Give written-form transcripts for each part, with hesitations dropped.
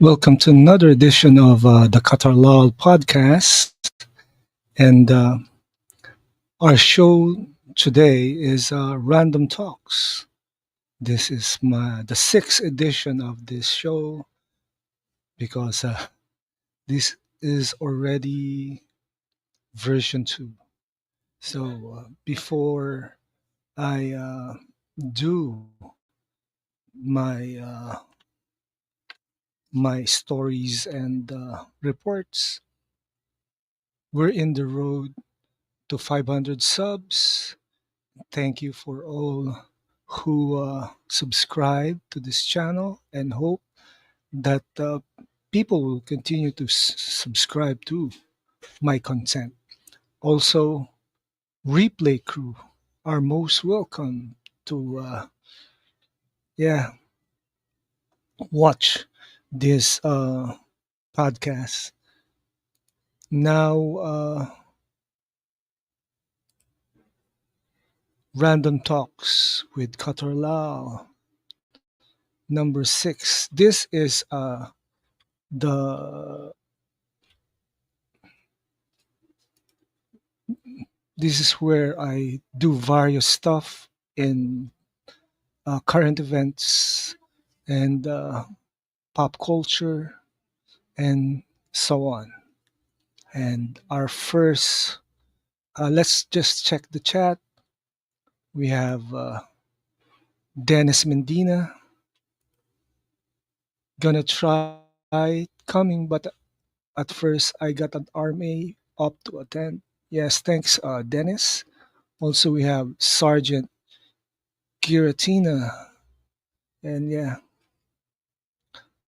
Welcome to another edition of the Katar Lhal podcast. And our show today is Random Talks. This is the sixth edition of this show because this is already version 2. So before I do my my stories and reports, we're in the road to 500 subs. Thank you for all who subscribe to this channel and hope that people will continue to subscribe to my content. Also, replay crew are most welcome to watch this podcast. Now, Random Talks with Katar Lhal, number 6. This is the this is where I do various stuff in current events and pop culture and so on. And our first, let's just check the chat. We have Dennis Medina. Gonna try coming, but at first I got an RMA up to attend. Yes, thanks, Dennis. Also, we have Sergeant Giratina. And yeah,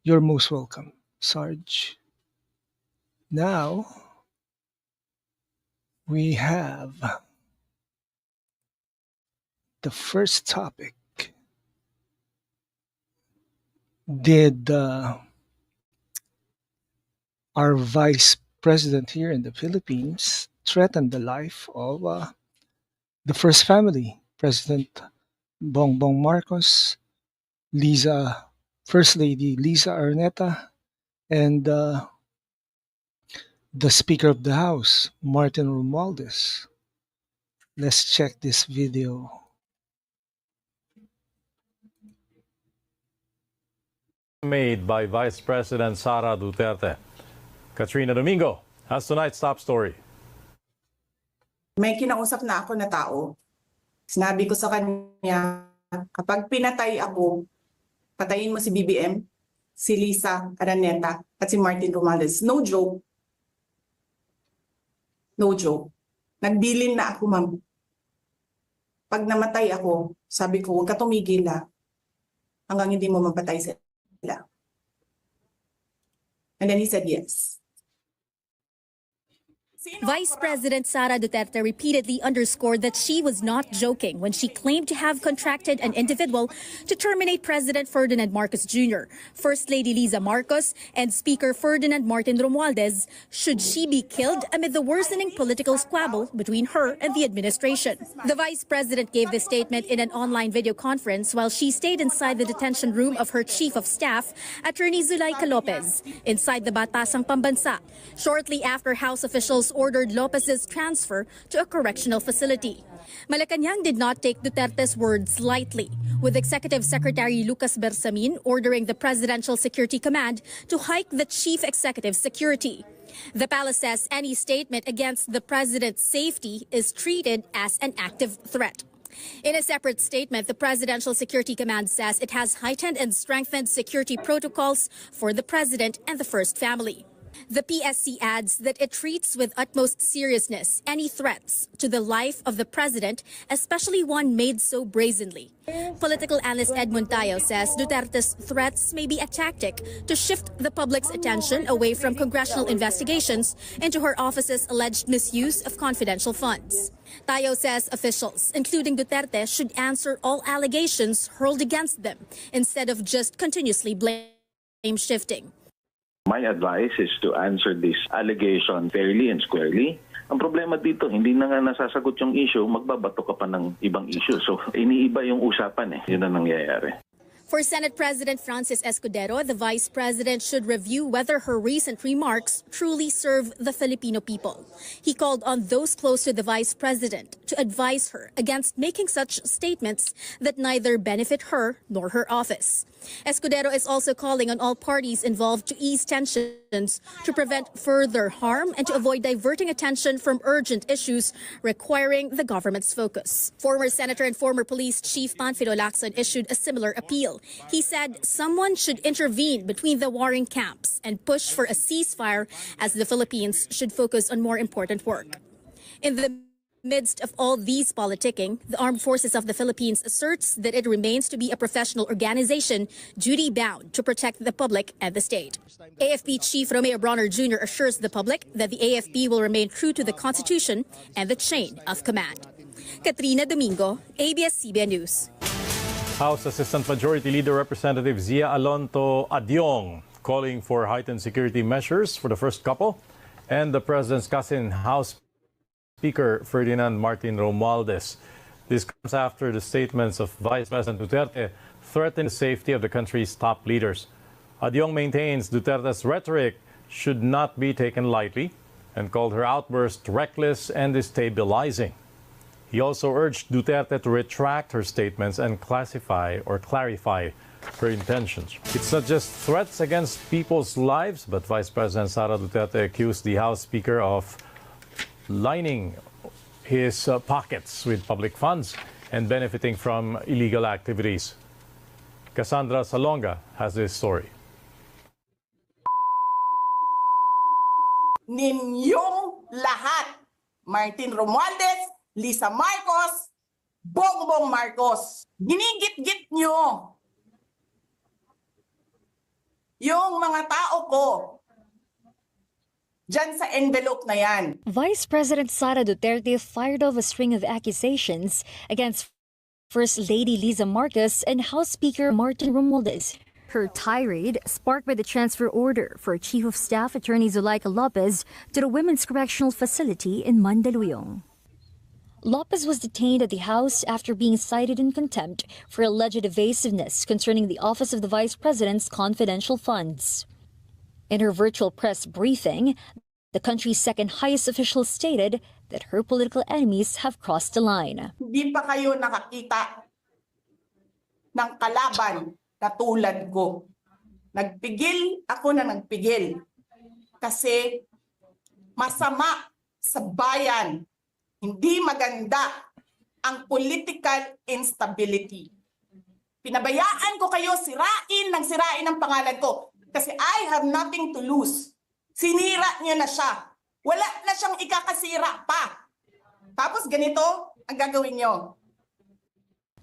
you're most welcome, Sarge. Now, we have the first topic. Did our vice president here in the Philippines threaten the life of the first family, President Bongbong Marcos, First Lady Lisa Arneta, and the Speaker of the House, Martin Romualdez? Let's check this video. Made by Vice President Sara Duterte. Katrina Domingo has tonight's top story. May kinausap na ako na tao. Sinabi ko sa kanya, kapag pinatay ako, patayin mo si BBM, si Lisa Araneta, at si Martin Romualdez. No joke. No joke. Nagbilin na ako, ma'am. Pag namatay ako, sabi ko, huwag ka tumigil hanggang hindi mo mapatay sila. And then he said yes. Vice President Sara Duterte repeatedly underscored that she was not joking when she claimed to have contracted an individual to terminate President Ferdinand Marcos Jr., First Lady Liza Marcos, and Speaker Ferdinand Martin Romualdez should she be killed amid the worsening political squabble between her and the administration. The Vice President gave this statement in an online video conference while she stayed inside the detention room of her Chief of Staff, Attorney Zulaika Lopez, inside the Batasang Pambansa, shortly after House officials ordered Lopez's transfer to a correctional facility. Malacanang did not take Duterte's words lightly, with Executive Secretary Lucas Bersamin ordering the Presidential Security Command to hike the chief executive's security. The palace says any statement against the president's safety is treated as an active threat. In a separate statement, the Presidential Security Command says it has heightened and strengthened security protocols for the president and the first family. The PSC adds that it treats with utmost seriousness any threats to the life of the president, especially one made so brazenly. Political analyst Edmund Tayo says Duterte's threats may be a tactic to shift the public's attention away from congressional investigations into her office's alleged misuse of confidential funds. Tayo says officials, including Duterte, should answer all allegations hurled against them instead of just continuously blame shifting. My advice is to answer this allegation fairly and squarely. Ang problema dito, hindi na nga nasasagot yung issue, magbabato ka pa ng ibang issue. So, iniiba yung usapan Yun ang nangyayari. For Senate President Francis Escudero, the Vice President should review whether her recent remarks truly serve the Filipino people. He called on those close to the Vice President to advise her against making such statements that neither benefit her nor her office. Escudero is also calling on all parties involved to ease tensions to prevent further harm and to avoid diverting attention from urgent issues requiring the government's focus. Former Senator and former Police Chief Panfilo Lacson issued a similar appeal. He said someone should intervene between the warring camps and push for a ceasefire, as the Philippines should focus on more important work. In the midst of all these politicking, the Armed Forces of the Philippines asserts that it remains to be a professional organization duty-bound to protect the public and the state. AFP Chief Romeo Bronner Jr. assures the public that the AFP will remain true to the Constitution and the chain of command. Katrina Domingo, ABS-CBN News. House Assistant Majority Leader Representative Zia Alonto Adyong calling for heightened security measures for the first couple, and the President's cousin, House Speaker Ferdinand Martin Romualdez. This comes after the statements of Vice President Duterte threatening the safety of the country's top leaders. Adyong maintains Duterte's rhetoric should not be taken lightly and called her outburst reckless and destabilizing. He also urged Duterte to retract her statements and clarify her intentions. It's not just threats against people's lives, but Vice President Sara Duterte accused the House Speaker of lining his pockets with public funds and benefiting from illegal activities. Cassandra Salonga has this story. Ninyong lahat, Martin Romualdez, Lisa Marcos, Bongbong Marcos, ginigit-git nyo yung mga tao ko dyan sa envelope na yan. Vice President Sara Duterte fired off a string of accusations against First Lady Liza Marcos and House Speaker Martin Romualdez. Her tirade sparked by the transfer order for Chief of Staff Attorney Zuleika Lopez to the Women's Correctional Facility in Mandaluyong. Lopez was detained at the House after being cited in contempt for alleged evasiveness concerning the Office of the Vice President's confidential funds. In her virtual press briefing, the country's second highest official stated that her political enemies have crossed the line. Hindi pa kayo nakakita ng kalaban na tulad ko. Nagpigil ako na nagpigil kasi masama sa bayan. Hindi maganda ang political instability. Pinabayaan ko kayo sirain ang pangalan ko. Kasi I have nothing to lose. Sinira niya na siya. Wala na siyang ikakasira pa. Tapos ganito ang gagawin niyo.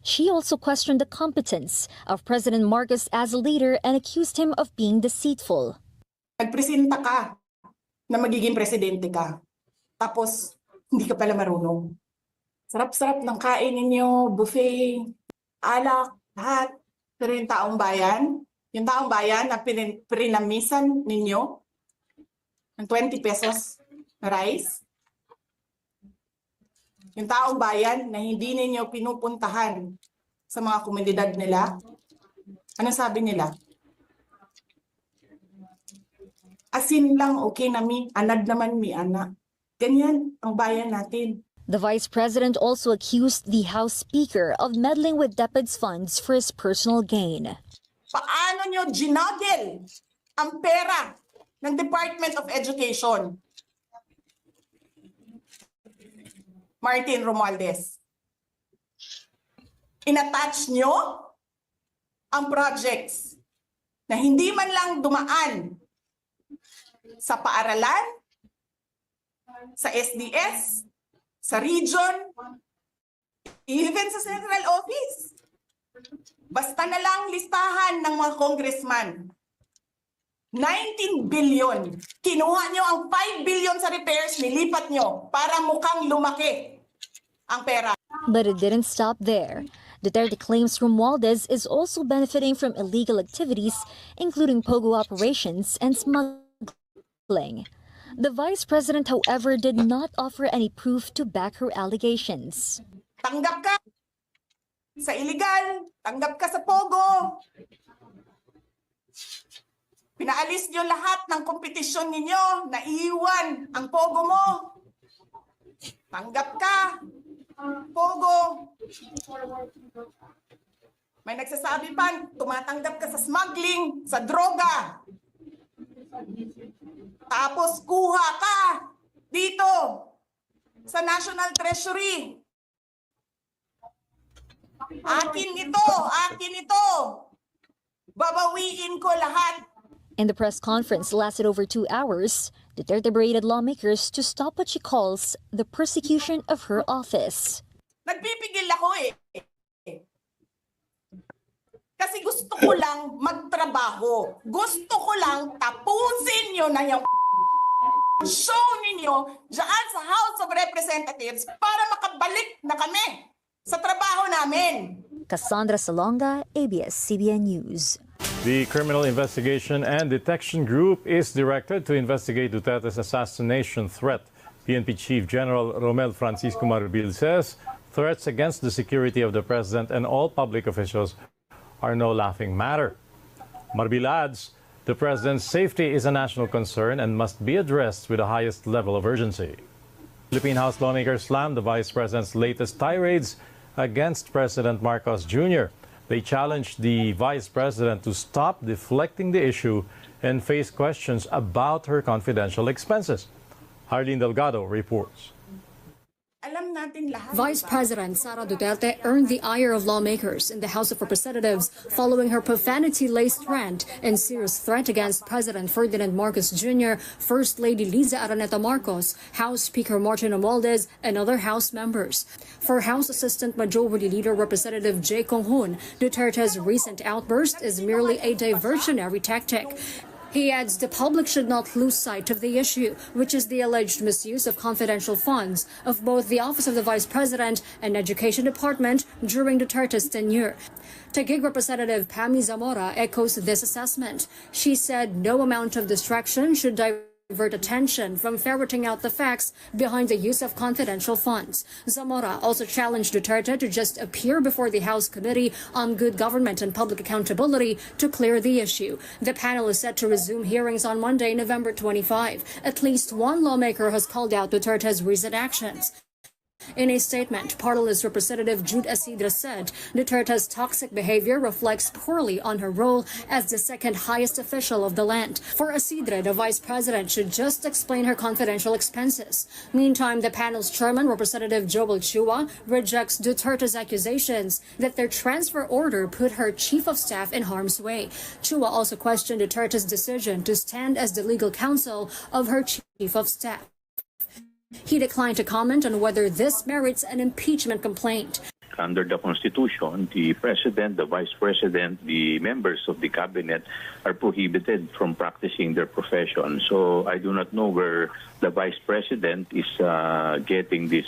She also questioned the competence of President Marcos as a leader and accused him of being deceitful. Nagpresenta ka na magiging presidente ka. Tapos hindi ka pala marunong. Sarap-sarap ng kain ninyo, buffet, alak, lahat. Pero yung taong bayan na prinamisan ninyo ng 20 pesos na rice, yung taong bayan na hindi ninyo pinupuntahan sa mga komunidad nila, ano sabi nila? Asin lang, okay na mi, anad naman mi, ana. Ganyan ang bayan natin. The Vice President also accused the House Speaker of meddling with DepEd's funds for his personal gain. Paano nyo ginagel ang pera ng Department of Education? Martin Romualdez. Inattach nyo ang projects na hindi man lang dumaan sa paaralan, sa SDS, sa region, even sa central office. Basta na lang listahan ng mga congressman. 19 billion. Kinuha nyo ang 5 billion sa repairs, nilipat nyo para mukhang lumaki ang pera. But it didn't stop there. Duterte claims Romualdez is also benefiting from illegal activities, including pogo operations and smuggling. The Vice President, however, did not offer any proof to back her allegations. Tanggap ka sa illegal, tanggap ka sa pogo. Pinaalis niyo lahat ng kompetisyon ninyo, naiiwan ang pogo mo. Tanggap ka, pogo. May nagsasabi pa, tumatanggap ka sa smuggling, sa droga. Tapos kuha ka dito sa National Treasury. Akin ito. Babawiin ko lahat. In the press conference lasted over 2 hours, Duterte berated lawmakers to stop what she calls the persecution of her office. Nagpipigil ako eh. Kasi gusto ko lang magtrabaho. Gusto ko lang tapusin nyo na yung show ninyo dyan sa House of Representatives para makabalik na kami sa trabaho namin. Cassandra Salonga, ABS-CBN News. The Criminal Investigation and Detection Group is directed to investigate Duterte's assassination threat. PNP Chief General Romel Francisco Marbil says threats against the security of the president and all public officials are no laughing matter. Marbil adds the president's safety is a national concern and must be addressed with the highest level of urgency. Philippine House lawmakers slammed the vice president's latest tirades against President Marcos Jr. They challenged the vice president to stop deflecting the issue and face questions about her confidential expenses. Harleen Delgado reports. Alam natin lahat. Vice President Sara Duterte earned the ire of lawmakers in the House of Representatives following her profanity-laced rant and serious threat against President Ferdinand Marcos Jr., First Lady Liza Araneta Marcos, House Speaker Martin Romualdez, and other House members. For House Assistant Majority Leader Representative Jay Conghun, Duterte's recent outburst is merely a diversionary tactic. He adds the public should not lose sight of the issue, which is the alleged misuse of confidential funds of both the Office of the Vice President and Education Department during Duterte's tenure. Taguig Representative Pammy Zamora echoes this assessment. She said no amount of distraction should divert attention from ferreting out the facts behind the use of confidential funds. Zamora also challenged Duterte to just appear before the House Committee on Good Government and Public Accountability to clear the issue. The panel is set to resume hearings on Monday, November 25. At least one lawmaker has called out Duterte's recent actions. In a statement, Parlor's Representative Jude Asidra said Duterte's toxic behavior reflects poorly on her role as the second highest official of the land. For Asidra, the vice president should just explain her confidential expenses. Meantime, the panel's chairman, Representative Joel Chua, rejects Duterte's accusations that their transfer order put her chief of staff in harm's way. Chua also questioned Duterte's decision to stand as the legal counsel of her chief of staff. He declined to comment on whether this merits an impeachment complaint. Under the Constitution, the President, the Vice President, the members of the Cabinet are prohibited from practicing their profession. So I do not know where the Vice President is getting this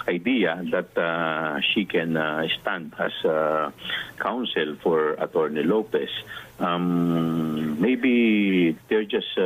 idea that she can stand as counsel for Attorney Lopez. Maybe they're just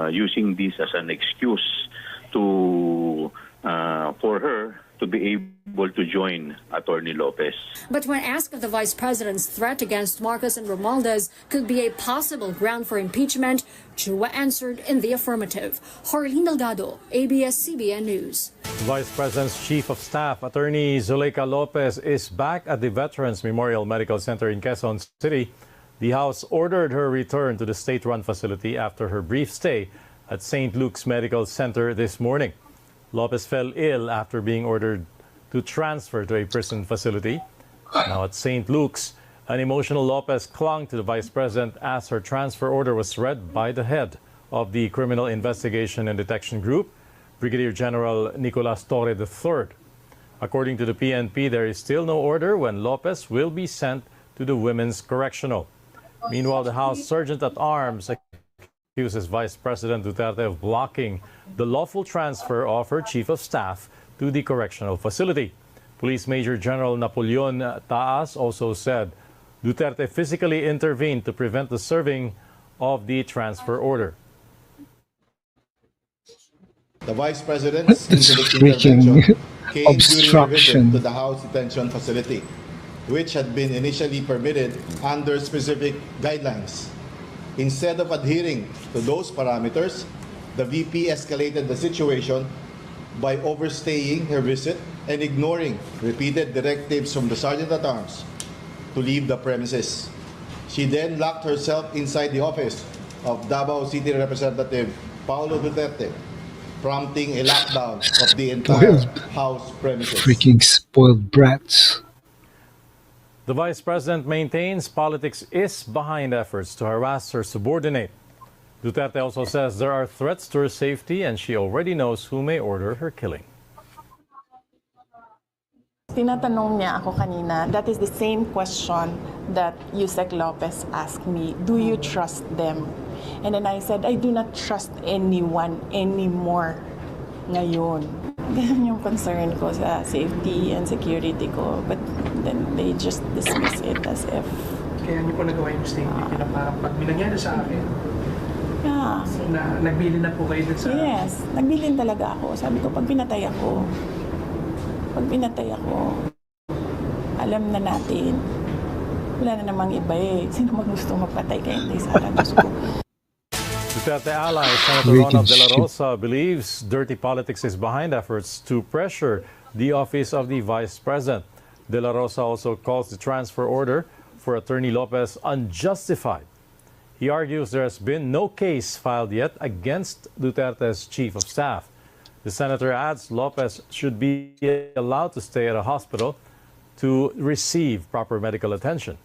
using this as an excuse to for her to be able to join Attorney Lopez. But when asked if the vice president's threat against Marcos and Romualdez could be a possible ground for impeachment, Chua answered in the affirmative. Harleen Delgado, ABS-CBN News. Vice President's Chief of Staff, Attorney Zuleika Lopez, is back at the Veterans Memorial Medical Center in Quezon City. The House ordered her return to the state-run facility after her brief stay at St. Luke's Medical Center this morning. Lopez fell ill after being ordered to transfer to a prison facility. Now at St. Luke's, an emotional Lopez clung to the vice president as her transfer order was read by the head of the Criminal Investigation and Detection Group, Brigadier General Nicolas Torre III. According to the PNP, there is still no order when Lopez will be sent to the Women's Correctional. Meanwhile, the House Sergeant-at-Arms accuses Vice President Duterte of blocking the lawful transfer of her chief of staff to the correctional facility. Police Major General Napoleon Taas also said Duterte physically intervened to prevent the serving of the transfer order. The Vice President's It's intervention freaking came during her visit to obstruction. the House detention facility, which had been initially permitted under specific guidelines. Instead of adhering to those parameters, the VP escalated the situation by overstaying her visit and ignoring repeated directives from the Sergeant at Arms to leave the premises. She then locked herself inside the office of Davao City Representative Paulo Duterte, prompting a lockdown of the entire Spoiled, House premises. freaking spoiled brats. The vice president maintains politics is behind efforts to harass her subordinate. Duterte also says there are threats to her safety and she already knows who may order her killing. Tinatanong niya ako kanina, that is the same question that Yusek Lopez asked me, do you trust them? And then I said, I do not trust anyone anymore ngayon. Ganun yung concern ko sa safety and security ko. But then they just dismiss it as if... Kaya niyo po nagawa yung statement na parang pag may nangyari sa akin, Yeah. na nagbilin na po kayo dun sa... Yes, nagbilin talaga ako. Sabi ko, pag pinatay ako, alam na natin, wala na namang iba eh. Sino gusto magpatay kay Sara Duterte? Duterte ally Senator Ronald De La Rosa believes dirty politics is behind efforts to pressure the office of the vice president. De La Rosa also calls the transfer order for Attorney Lopez unjustified. He argues there has been no case filed yet against Duterte's chief of staff. The senator adds Lopez should be allowed to stay at a hospital to receive proper medical attention.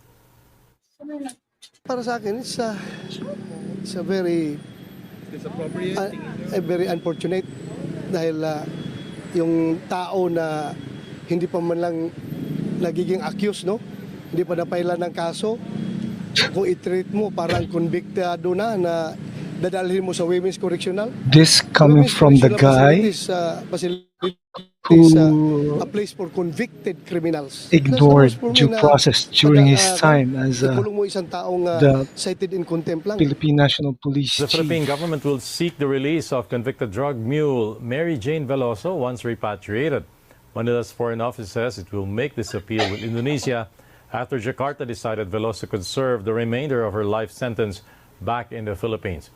Para sa akin, it's a very very unfortunate dahil yung tao na hindi pa man lang nagiging accused, no? Hindi pa napailan ng kaso, kung i-treat mo parang convictado na dadalhin mo sa Women's Correctional. This coming from the guy who a place for convicted criminals. ignored due process during his time as ikulong mo isang taong the cited in contempt lang. Philippine National Police The Philippine Chief. government will seek the release of convicted drug mule Mary Jane Veloso once repatriated. Manila's foreign office says it will make this appeal with Indonesia after Jakarta decided Veloso could serve the remainder of her life sentence back in the Philippines.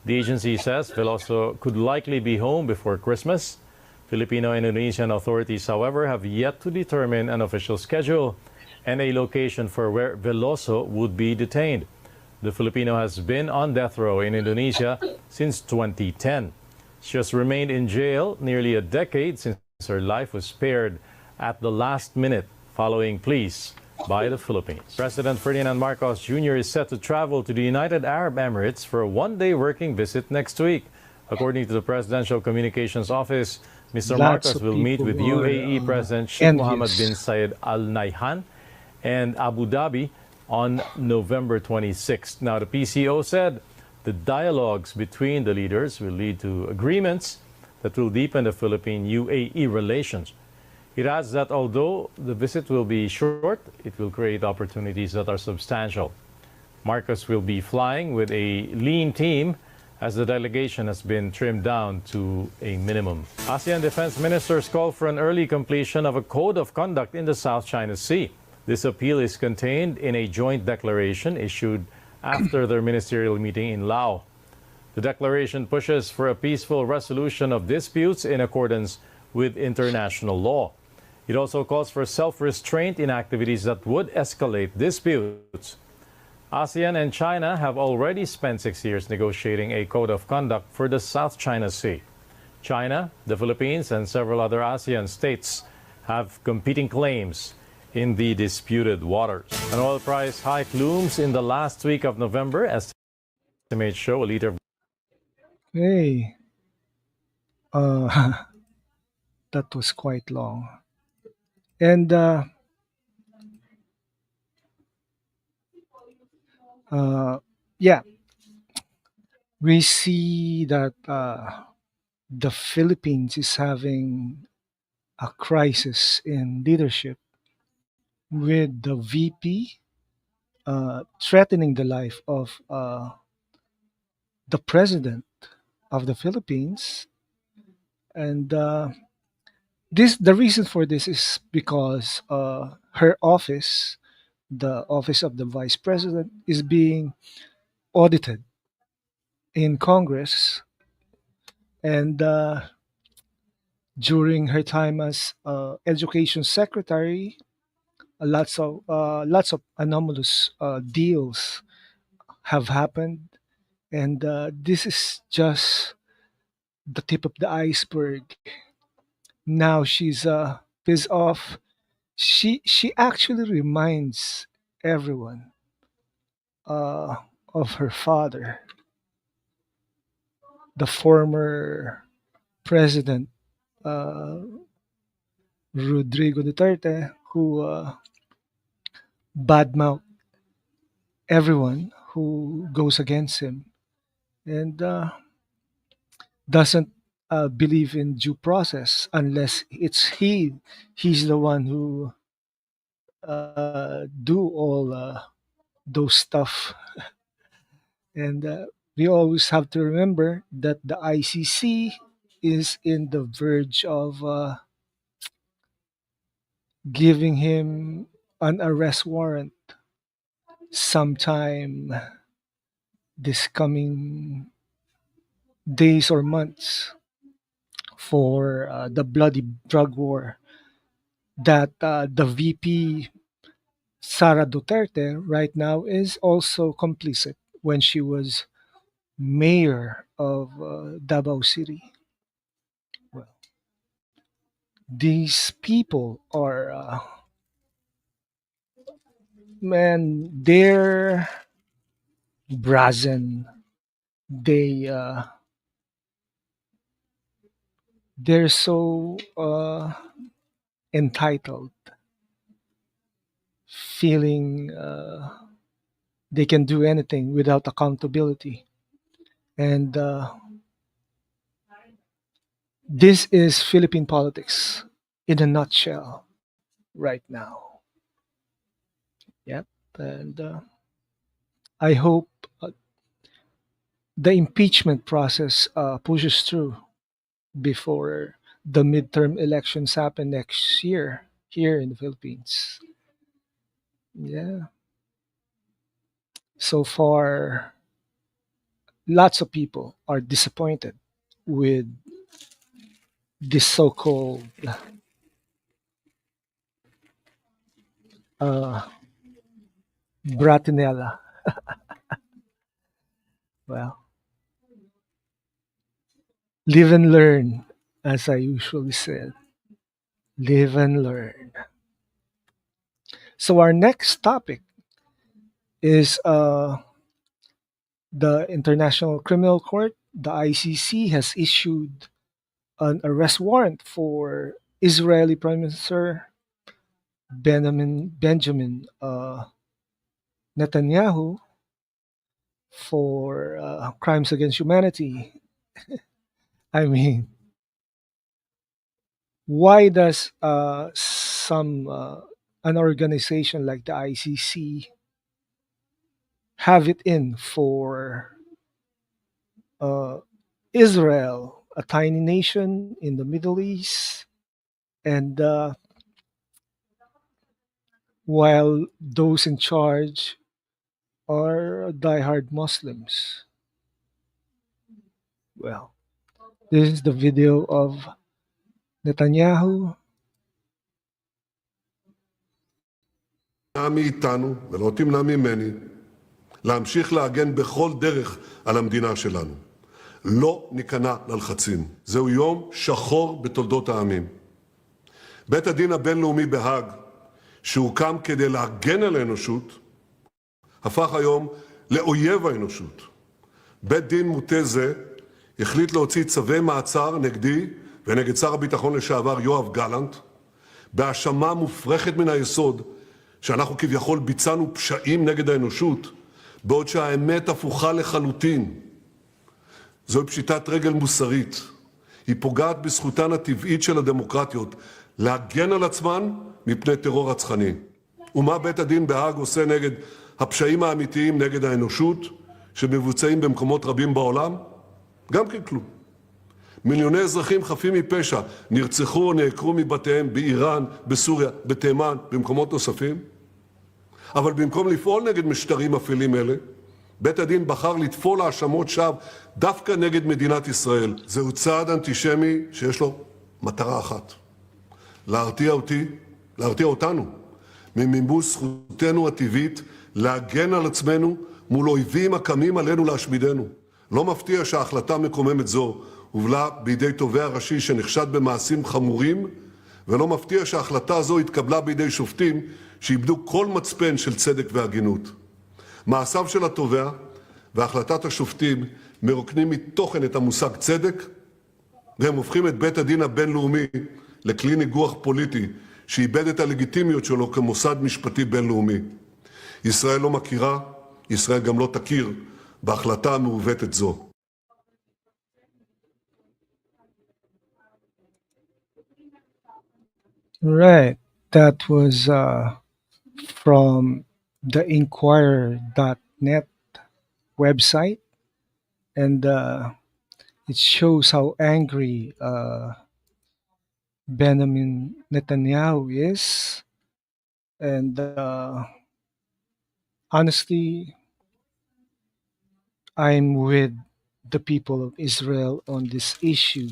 The agency says Veloso could likely be home before Christmas. Filipino-Indonesian authorities, however, have yet to determine an official schedule and a location for where Veloso would be detained. The Filipino has been on death row in Indonesia since 2010. She has remained in jail nearly a decade since her life was spared at the last minute following pleas by the Philippines. President Ferdinand Marcos Jr. is set to travel to the United Arab Emirates for a one-day working visit next week. According to the Presidential Communications Office, Mr. Lots Marcos of will meet with people are, UAE President Sheikh Mohammed envious. bin Zayed Al Nahyan and Abu Dhabi on November 26th. Now, the PCO said the dialogues between the leaders will lead to agreements that will deepen the Philippine-UAE relations. It adds that although the visit will be short, it will create opportunities that are substantial. Marcos will be flying with a lean team as the delegation has been trimmed down to a minimum. ASEAN defense ministers call for an early completion of a code of conduct in the South China Sea. This appeal is contained in a joint declaration issued after their ministerial meeting in Laos. The declaration pushes for a peaceful resolution of disputes in accordance with international law. It also calls for self-restraint in activities that would escalate disputes. ASEAN and China have already spent 6 years negotiating a code of conduct for the South China Sea. China, the Philippines, and several other ASEAN states have competing claims in the disputed waters. An oil price hike looms in the last week of November. Estimates show a liter of Hey, that was quite long. And yeah, we see that the Philippines is having a crisis in leadership with the VP threatening the life of the president of the Philippines. And The reason for this is because her office, the office of the vice president, is being audited in Congress, and during her time as education secretary, lots of anomalous deals have happened, and this is just the tip of the iceberg. Now she's pissed off. She actually reminds everyone uh, of her father, the former president uh, Rodrigo Duterte, who badmouth everyone who goes against him, and doesn't believe in due process unless he's the one who do all those stuff. And we always have to remember that the ICC is in the verge of giving him an arrest warrant sometime this coming days or months for the bloody drug war that the VP Sara Duterte right now is also complicit when she was mayor of Davao City. Well, these people are, man, they're brazen. They they're so entitled, feeling they can do anything without accountability. And this is Philippine politics in a nutshell right now. Yep. And I hope the impeachment process pushes through before the midterm elections happen next year here in the Philippines. Yeah. So far, lots of people are disappointed with this so-called uh, Bratinella. Well, live and learn, as I usually said. Live and learn. So our next topic is the International Criminal Court. The ICC has issued an arrest warrant for Israeli Prime Minister Benjamin Netanyahu for crimes against humanity. I mean, why does some an organization like the ICC have it in for uh, Israel, a tiny nation in the Middle East, and while those in charge are diehard Muslims? Well, this is the video of Netanyahu. מאיתנו ולא תמנע ממני להמשיך להגן בכל דרך על המדינה שלנו. לא ניכנע ללחצים. זהו יום שחור בתולדות העמים. בית הדין הבינלאומי בהאג, שהוקם כדי להגן על האנושות, הפך היום לאויב האנושות. בית דין מוטה זה החליט להוציא צווי מעצר נגדי ונגד שר הביטחון לשעבר יואב גלנט, בהאשמה מופרכת מן היסוד שאנחנו כביכול ביצענו פשעים נגד האנושות, בעוד שהאמת הפוכה לחלוטין. זוהי פשיטת רגל מוסרית. היא פוגעת בזכותן הטבעית של הדמוקרטיות להגן על עצמן מפני טרור רצחני. ומה בית הדין בהאג עושה נגד הפשעים האמיתיים נגד האנושות שמבוצעים במקומות רבים בעולם? גם כן כלום. מיליוני אזרחים חפים מפשע נרצחו או נעקרו מבתיהם באיראן, בסוריה, בתימן, במקומות נוספים. אבל במקום לפעול נגד משטרים אפלים אלה, בית הדין בחר לטפול האשמות שווא דווקא נגד מדינת ישראל. זהו צעד אנטישמי שיש לו מטרה אחת, להרתיע אותנו ממימוש זכותנו הטבעית להגן על עצמנו מול אויבים הקמים עלינו להשמידנו. לא מפתיע שההחלטה מקוממת זו הובלה בידי תובע ראשי שנחשד במעשים חמורים, ולא מפתיע שההחלטה זו התקבלה בידי שופטים שאיבדו כל מצפן של צדק והגינות. מעשיו של התובע והחלטת השופטים מרוקנים מתוכן את המושג צדק, והם הופכים את בית הדין הבינלאומי לכלי ניגוח פוליטי שאיבד את הלגיטימיות שלו כמוסד משפטי בינלאומי. ישראל לא מכירה, ישראל גם לא תכיר בהחלטה המעוותת זו. Right. That was from the Inquirer.net website, and it shows how angry Benjamin Netanyahu is. And honestly, I'm with the people of Israel on this issue.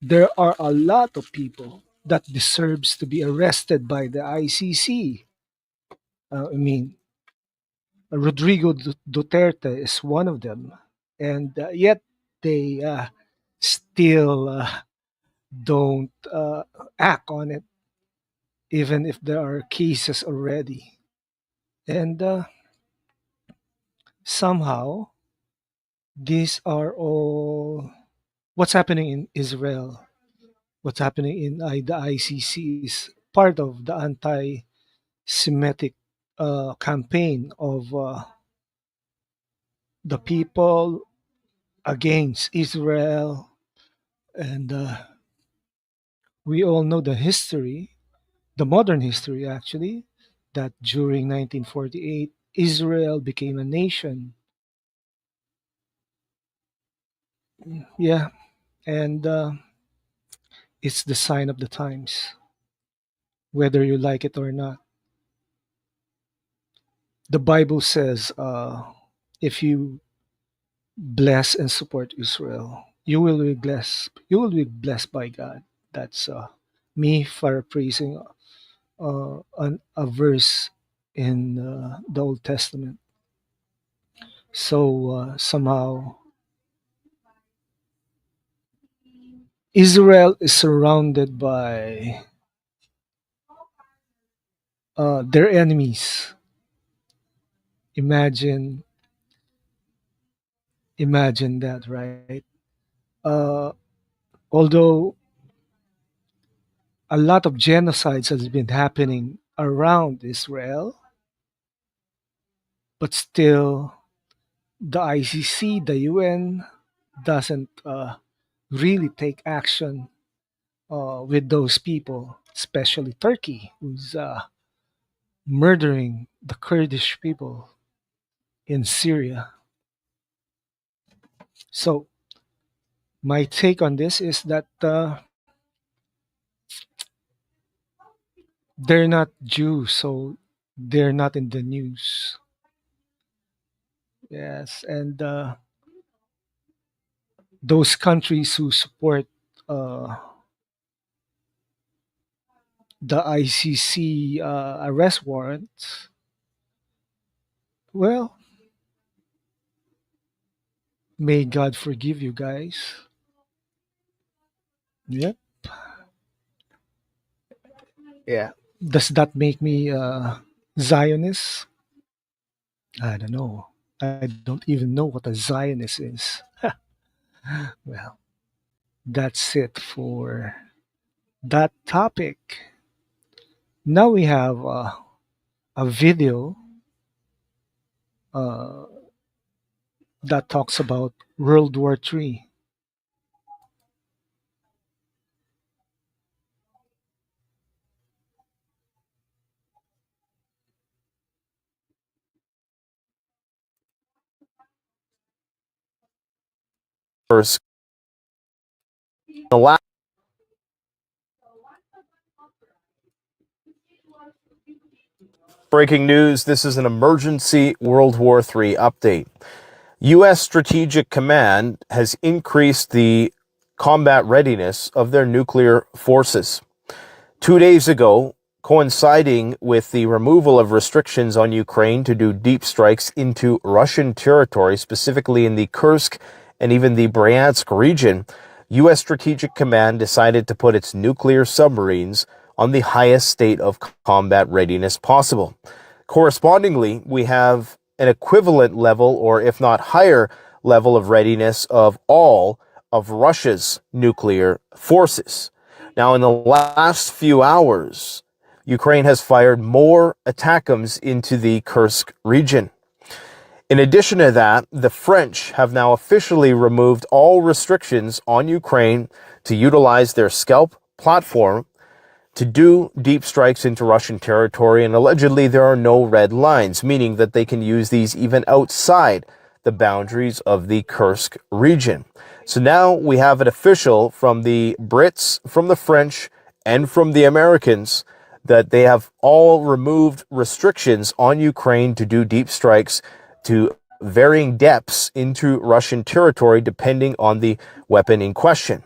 There are a lot of people that deserves to be arrested by the ICC. I mean, Rodrigo Duterte is one of them, and yet they still don't act on it, even if there are cases already. And somehow, these are all what's happening in Israel, what's happening in the ICC is part of the anti Semitic campaign of the people against Israel. And we all know the history, the modern history actually, that during 1948, Israel became a nation. Yeah, and it's the sign of the times, whether you like it or not. The Bible says if you bless and support Israel, you will be blessed. You will be blessed by God. That's me paraphrasing a verse in the Old Testament. So somehow Israel is surrounded by their enemies. Imagine, imagine that, right? Uh, although a lot of genocides has been happening around Israel, but still the ICC, the UN, doesn't really take action with those people, especially Turkey, who's murdering the Kurdish people in Syria. So, my take on this is that they're not Jews, so they're not in the news. Yes, and those countries who support uh, the ICC arrest warrants, well, may God forgive you guys. Yep. Yeah. Does that make me Zionist? I don't know. I don't even know what a Zionist is. Well, that's it for that topic. Now we have a video uh, that talks about World War III. First the last breaking news, this is an emergency World War III update. U.S. Strategic Command has increased the combat readiness of their nuclear forces. 2 days ago, coinciding with the removal of restrictions on Ukraine to do deep strikes into Russian territory, specifically in the Kursk and even the Bryansk region, U.S. Strategic Command decided to put its nuclear submarines on the highest state of combat readiness possible. Correspondingly, we have an equivalent level, or if not higher level of readiness of all of Russia's nuclear forces. Now, in the last few hours, Ukraine has fired more ATACMS into the Kursk region. In addition to that, the French have now officially removed all restrictions on Ukraine to utilize their Scalp platform to do deep strikes into Russian territory, and allegedly there are no red lines, meaning that they can use these even outside the boundaries of the Kursk region. So now we have it official from the Brits, from the French, and from the Americans that they have all removed restrictions on Ukraine to do deep strikes to varying depths into Russian territory, depending on the weapon in question.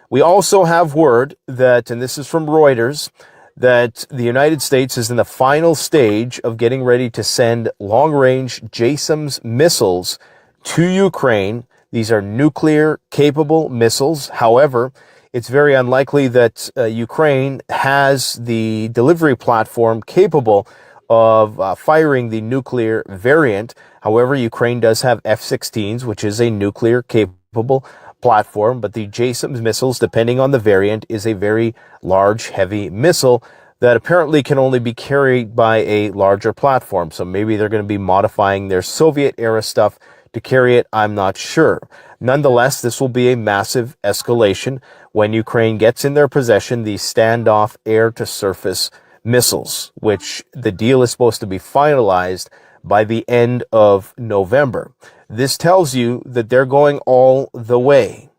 We also have word that, and this is from Reuters, that the United States is in the final stage of getting ready to send long-range JASSMs missiles to Ukraine. These are nuclear-capable missiles. However, it's very unlikely that Ukraine has the delivery platform capable of firing the nuclear variant. However, Ukraine does have F-16s, which is a nuclear-capable platform, but the JASSMs missiles, depending on the variant, is a very large, heavy missile that apparently can only be carried by a larger platform. So maybe they're going to be modifying their Soviet-era stuff to carry it. I'm not sure. Nonetheless, this will be a massive escalation when Ukraine gets in their possession the standoff air-to-surface missiles, which the deal is supposed to be finalized by the end of November. This tells you that they're going all the way.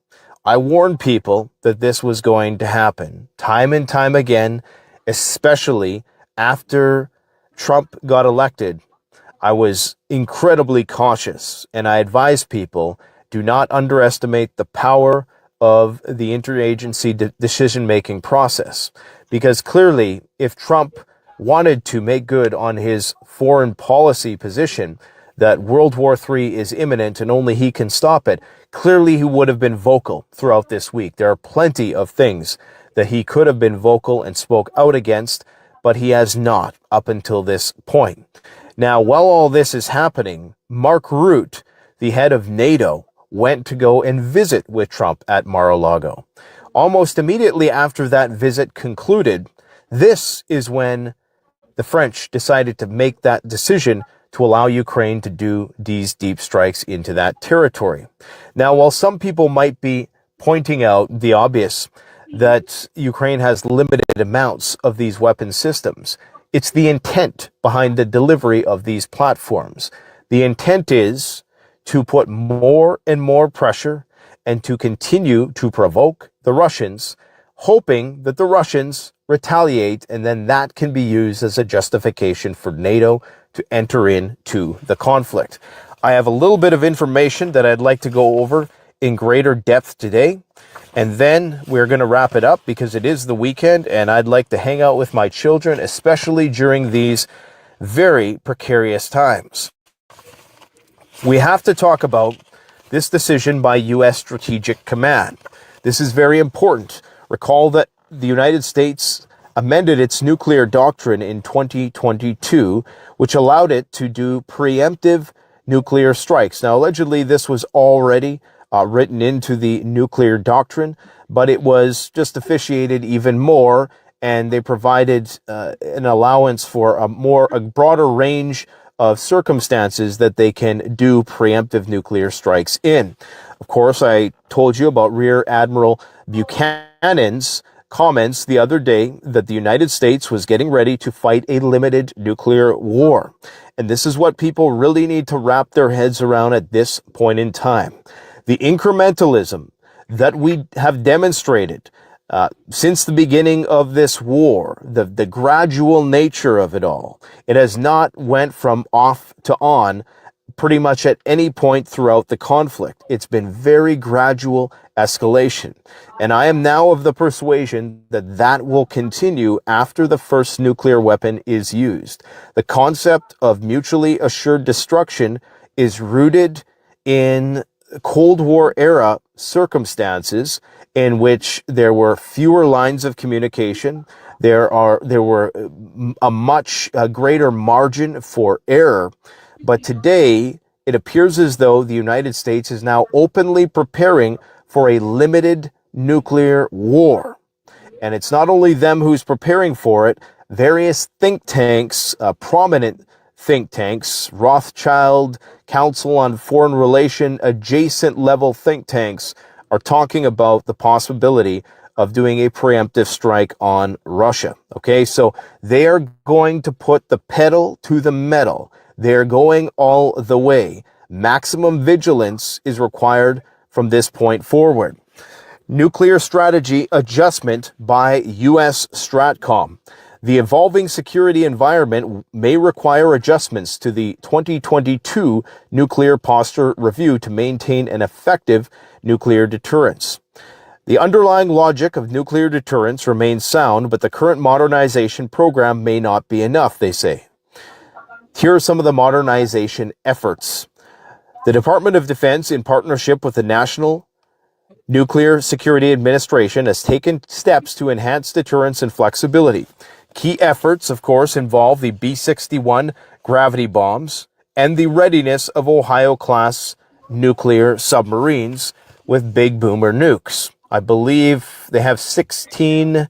I warned people that this was going to happen time and time again, especially after Trump got elected. I was incredibly cautious, and I advised people, do not underestimate the power of the interagency decision-making process. Because clearly, if Trump wanted to make good on his foreign policy position, that World War III is imminent and only he can stop it, clearly he would have been vocal throughout this week. There are plenty of things that he could have been vocal and spoke out against, but he has not up until this point. Now, while all this is happening, Mark Rutte, the head of NATO, went to go and visit with Trump at Mar-a-Lago. Almost immediately after that visit concluded, this is when the French decided to make that decision to allow Ukraine to do these deep strikes into that territory. Now, while some people might be pointing out the obvious, that Ukraine has limited amounts of these weapon systems, it's the intent behind the delivery of these platforms. The intent is to put more and more pressure and to continue to provoke the Russians, hoping that the Russians retaliate, and then that can be used as a justification for NATO to enter into the conflict. I have a little bit of information that I'd like to go over in greater depth today, and then we're going to wrap it up because it is the weekend, and I'd like to hang out with my children, especially during these very precarious times. We have to talk about this decision by U.S. Strategic Command. This is very important. Recall that the United States amended its nuclear doctrine in 2022, which allowed it to do preemptive nuclear strikes. Now, allegedly, this was already written into the nuclear doctrine, but it was just officiated even more, and they provided an allowance for a broader range of circumstances that they can do preemptive nuclear strikes in. Of course, I told you about Rear Admiral Buchanan's comments the other day that the United States was getting ready to fight a limited nuclear war. And this is what people really need to wrap their heads around at this point in time. The incrementalism that we have demonstrated since the beginning of this war, the gradual nature of it all. It has not went from off to on pretty much at any point throughout the conflict. It's been very gradual escalation. And I am now of the persuasion that that will continue after the first nuclear weapon is used. The concept of mutually assured destruction is rooted in Cold War era circumstances in which there were fewer lines of communication. There were a much greater margin for error. But today, it appears as though the United States is now openly preparing for a limited nuclear war. And it's not only them who's preparing for it. Various think tanks, prominent think tanks, Rothschild, Council on Foreign Relation, adjacent level think tanks are talking about the possibility of doing a preemptive strike on Russia. Okay, so they are going to put the pedal to the metal. They're going all the way. Maximum vigilance is required from this point forward. Nuclear strategy adjustment by U.S. Stratcom. The evolving security environment may require adjustments to the 2022 Nuclear Posture Review to maintain an effective nuclear deterrence. The underlying logic of nuclear deterrence remains sound, but the current modernization program may not be enough, they say. Here are some of the modernization efforts. The Department of Defense, in partnership with the National Nuclear Security Administration, has taken steps to enhance deterrence and flexibility. Key efforts, of course, involve the B-61 gravity bombs and the readiness of Ohio-class nuclear submarines with big boomer nukes. I believe they have 16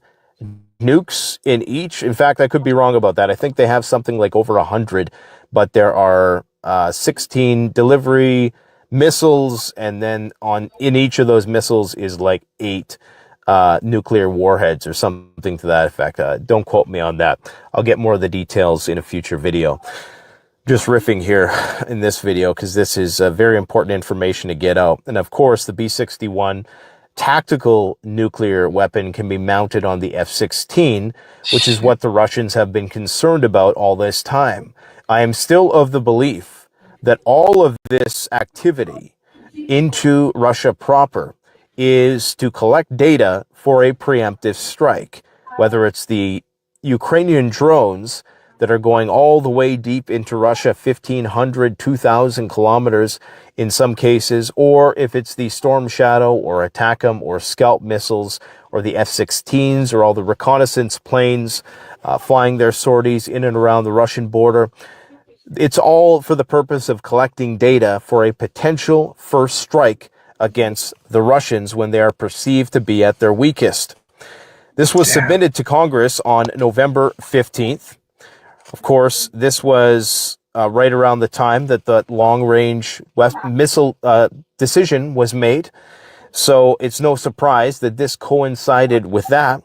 nukes in each. In fact, I could be wrong about that. I think they have something like over 100, but there are 16 delivery missiles, and then in each of those missiles is like 8 nuclear warheads or something to that effect. Don't quote me on that. I'll get more of the details in a future video. Just riffing here in this video because this is very important information to get out. And of course, the B-61 tactical nuclear weapon can be mounted on the F-16, which is what the Russians have been concerned about all this time. I am still of the belief that all of this activity into Russia proper is to collect data for a preemptive strike, whether it's the Ukrainian drones that are going all the way deep into Russia, 1,500, 2,000 kilometers in some cases, or if it's the Storm Shadow or ATACMS or Scalp missiles or the F-16s or all the reconnaissance planes flying their sorties in and around the Russian border. It's all for the purpose of collecting data for a potential first strike against the Russians when they are perceived to be at their weakest. This was submitted to Congress on November 15th. Of course, this was right around the time that the long-range missile decision was made. So it's no surprise that this coincided with that.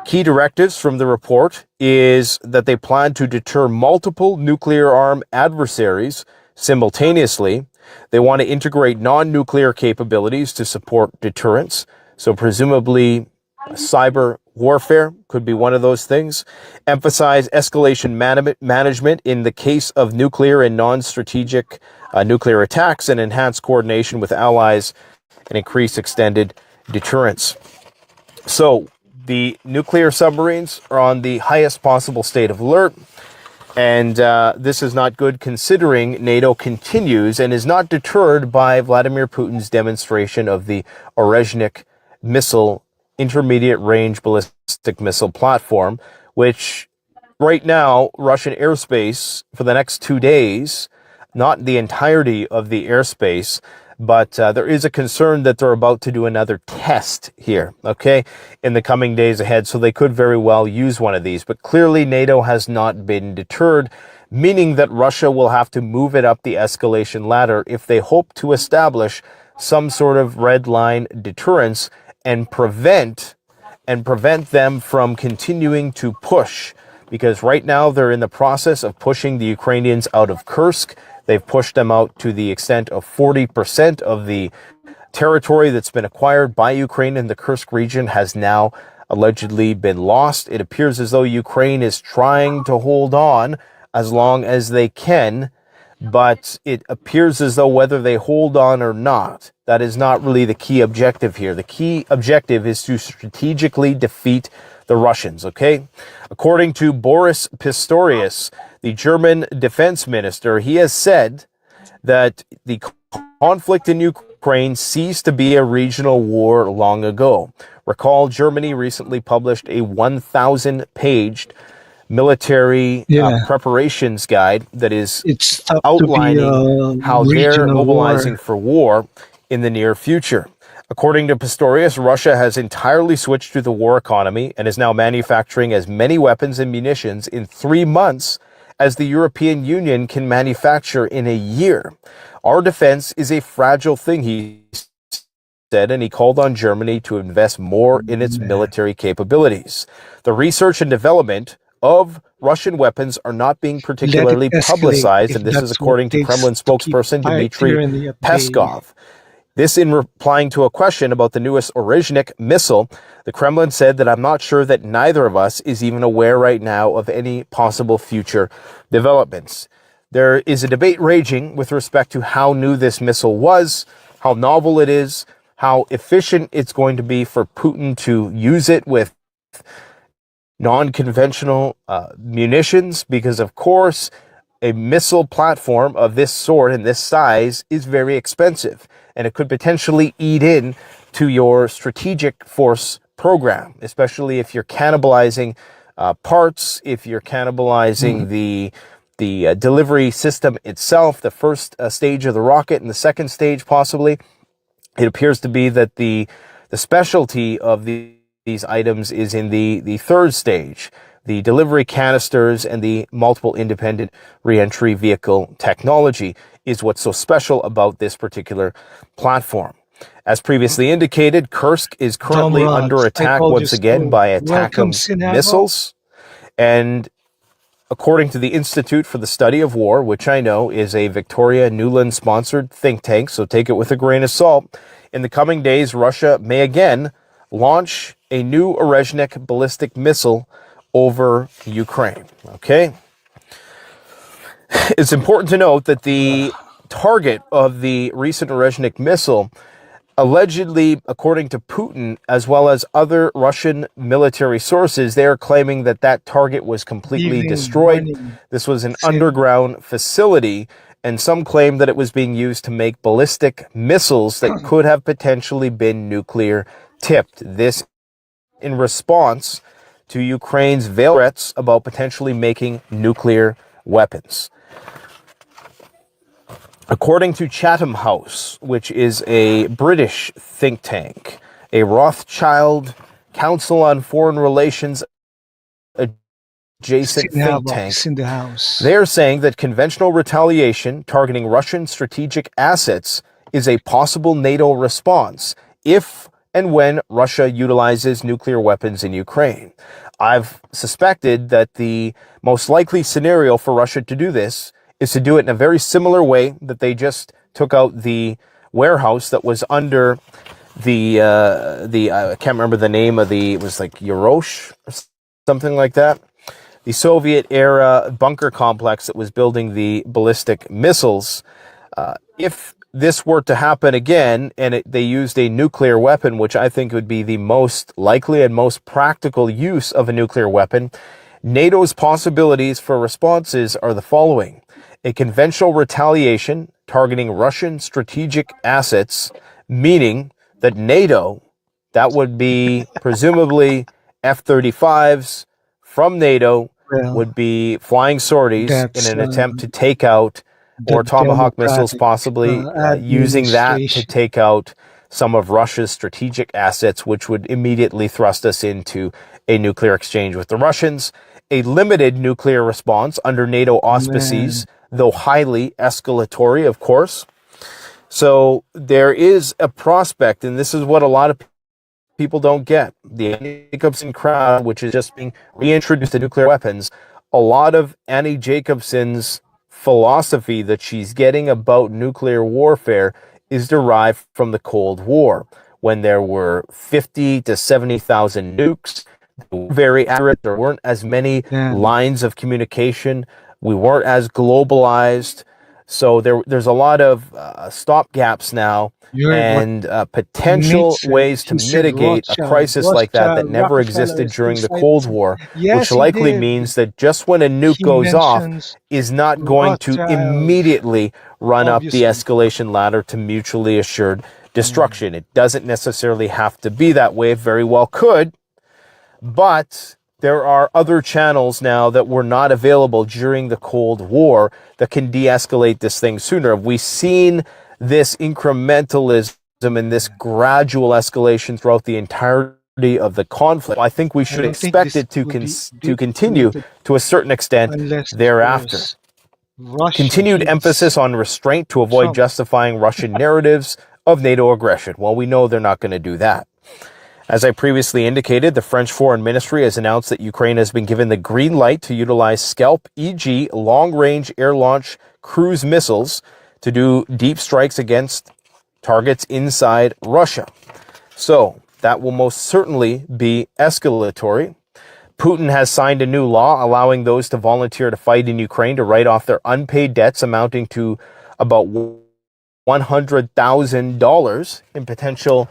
Key directives from the report is that they plan to deter multiple nuclear-armed adversaries simultaneously. They want to integrate non-nuclear capabilities to support deterrence. So presumably cyber warfare could be one of those things. Emphasize escalation management in the case of nuclear and non-strategic nuclear attacks, and enhance coordination with allies and increase extended deterrence. So the nuclear submarines are on the highest possible state of alert. And this is not good considering NATO continues and is not deterred by Vladimir Putin's demonstration of the Orezhnik missile intermediate range ballistic missile platform, which right now Russian airspace for the next 2 days, not the entirety of the airspace, but there is a concern that they're about to do another test here, okay, in the coming days ahead. So they could very well use one of these. But clearly NATO has not been deterred, meaning that Russia will have to move it up the escalation ladder if they hope to establish some sort of red line deterrence and prevent them from continuing to push. Because right now they're in the process of pushing the Ukrainians out of Kursk. They've pushed them out to the extent of 40% of the territory that's been acquired by Ukraine in the Kursk region has now allegedly been lost. It appears as though Ukraine is trying to hold on as long as they can, but it appears as though whether they hold on or not, that is not really the key objective here. The key objective is to strategically defeat the Russians, okay? According to Boris Pistorius, the German defense minister, he has said that the conflict in Ukraine ceased to be a regional war long ago. Recall, Germany recently published a 1,000-page military preparations guide that is outlining how they're mobilizing for war in the near future. According to Pistorius, Russia has entirely switched to the war economy and is now manufacturing as many weapons and munitions in 3 months as the European Union can manufacture in a year. Our defense is a fragile thing, he said, and he called on Germany to invest more in its military capabilities. The research and development of Russian weapons are not being particularly publicized, and this is according to Kremlin spokesperson Dmitry Peskov. This in replying to a question about the newest Orezhnik missile. The Kremlin said that I'm not sure that neither of us is even aware right now of any possible future developments. There is a debate raging with respect to how new this missile was, how novel it is, how efficient it's going to be for Putin to use it with non-conventional munitions, because of course a missile platform of this sort and this size is very expensive, and it could potentially eat in to your strategic force program, especially if you're cannibalizing parts, if you're cannibalizing the delivery system itself, the first stage of the rocket and the second stage possibly. It appears to be that the specialty of these items is in the third stage, the delivery canisters and the multiple independent reentry vehicle technology is what's so special about this particular platform. As previously indicated, Kursk is currently under attack once again by ATACMS missiles. And according to the Institute for the Study of War, which I know is a Victoria Nuland-sponsored think tank, so take it with a grain of salt, in the coming days, Russia may again launch a new Orezhnik ballistic missile over Ukraine. Okay? It's important to note that the target of the recent Orezhnik missile, allegedly, according to Putin, as well as other Russian military sources, they are claiming that that target was completely destroyed. This was an underground facility, and some claim that it was being used to make ballistic missiles that could have potentially been nuclear tipped. This in response to Ukraine's veiled threats about potentially making nuclear weapons. According to Chatham House, which is a British think tank, a Rothschild Council on Foreign Relations adjacent think tank, they are saying that conventional retaliation targeting Russian strategic assets is a possible NATO response if and when Russia utilizes nuclear weapons in Ukraine. I've suspected that the most likely scenario for Russia to do this is to do it in a very similar way that they just took out the warehouse that was under I can't remember the name of it was like Yarosh or something like that. The Soviet era bunker complex that was building the ballistic missiles. If this were to happen again and they used a nuclear weapon, which I think would be the most likely and most practical use of a nuclear weapon, NATO's possibilities for responses are the following. A conventional retaliation targeting Russian strategic assets, meaning that NATO, that would be presumably F-35s from NATO, would be flying sorties in an attempt to take out, or Tomahawk missiles possibly, using that to take out some of Russia's strategic assets, which would immediately thrust us into a nuclear exchange with the Russians. A limited nuclear response under NATO auspices, though highly escalatory, of course. So there is a prospect, and this is what a lot of people don't get. The Annie-Jacobson crowd, which is just being reintroduced to nuclear weapons, a lot of Annie Jacobson's philosophy that she's getting about nuclear warfare is derived from the Cold War, when there were 50 to 70,000 nukes. They were very accurate. There weren't as many lines of communication. We weren't as globalized. So there's a lot of stopgaps now and potential ways to mitigate a crisis like that never existed during the Cold War, which likely means that just when a nuke goes off is not going to immediately run up the escalation ladder to mutually assured destruction. It doesn't necessarily have to be that way. It very well could, but there are other channels now that were not available during the Cold War that can de-escalate this thing sooner. Have we seen this incrementalism and this gradual escalation throughout the entirety of the conflict? I think we should expect it to continue to a certain extent thereafter. Continued emphasis on restraint to avoid justifying Russian narratives of NATO aggression. Well, we know they're not going to do that. As I previously indicated, the French Foreign Ministry has announced that Ukraine has been given the green light to utilize Scalp, e.g. long-range air-launch cruise missiles, to do deep strikes against targets inside Russia. So that will most certainly be escalatory. Putin has signed a new law allowing those to volunteer to fight in Ukraine to write off their unpaid debts amounting to about $100,000 in potential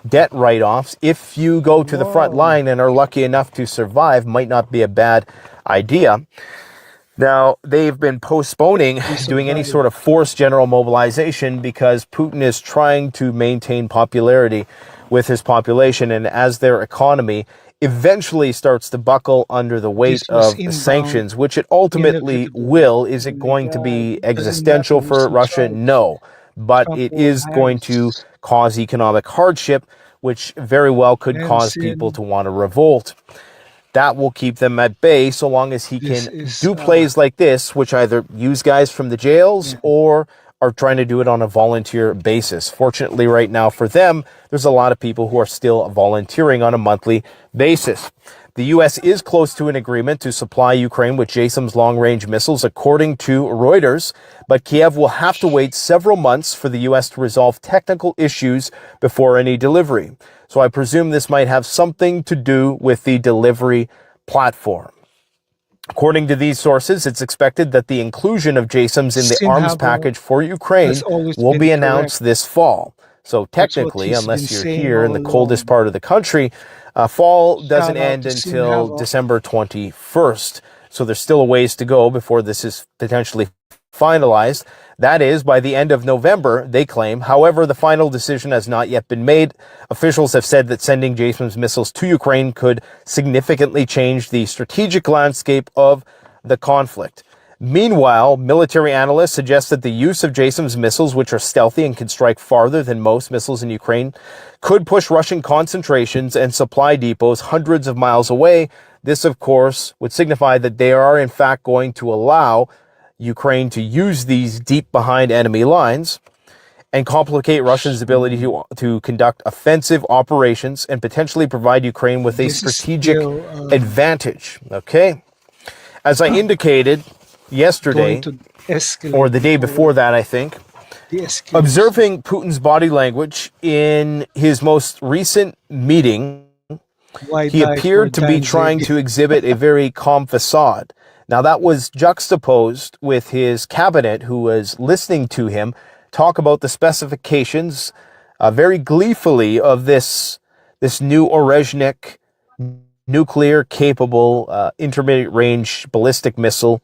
debt write-offs. If you go to the front line and are lucky enough to survive, might not be a bad idea. Now, they've been postponing doing any sort of forced general mobilization because Putin is trying to maintain popularity with his population, and as their economy eventually starts to buckle under the weight of the sanctions, which it ultimately will. Is it going to be existential for Russia? No. But it is going to cause economic hardship, which very well could cause people to want to revolt. That will keep them at bay so long as he can do plays like this, which either use guys from the jails or are trying to do it on a volunteer basis. Fortunately, right now for them, there's a lot of people who are still volunteering on a monthly basis. The U.S. is close to an agreement to supply Ukraine with JASOM's long-range missiles, according to Reuters, but Kiev will have to wait several months for the U.S. to resolve technical issues before any delivery. So I presume this might have something to do with the delivery platform. According to these sources, it's expected that the inclusion of JASOMs in the arms package for Ukraine will be announced this fall. So technically, unless you're here in the coldest part of the country, fall doesn't end until December 21st. So there's still a ways to go before this is potentially finalized. That is, by the end of November, they claim. However, the final decision has not yet been made. Officials have said that sending JASOM's missiles to Ukraine could significantly change the strategic landscape of the conflict. Meanwhile, military analysts suggest that the use of JASOM's missiles, which are stealthy and can strike farther than most missiles in Ukraine, could push Russian concentrations and supply depots hundreds of miles away. This, of course, would signify that they are in fact going to allow Ukraine to use these deep behind enemy lines and complicate Russia's ability to conduct offensive operations and potentially provide Ukraine with a strategic advantage. Okay? As I indicated yesterday, or the day before that, I think, observing Putin's body language in his most recent meeting, he appeared to be trying to exhibit a very calm facade. Now, that was juxtaposed with his cabinet, who was listening to him talk about the specifications very gleefully of this new Orezhnik nuclear-capable intermediate-range ballistic missile.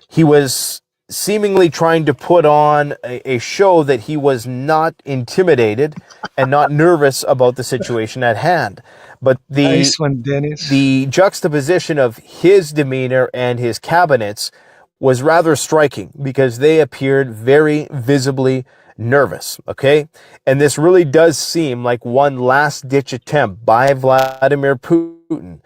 He was seemingly trying to put on a show that he was not intimidated and not nervous about the situation at hand. But the juxtaposition of his demeanor and his cabinet's was rather striking because they appeared very visibly nervous, okay? And this really does seem like one last-ditch attempt by Vladimir Putin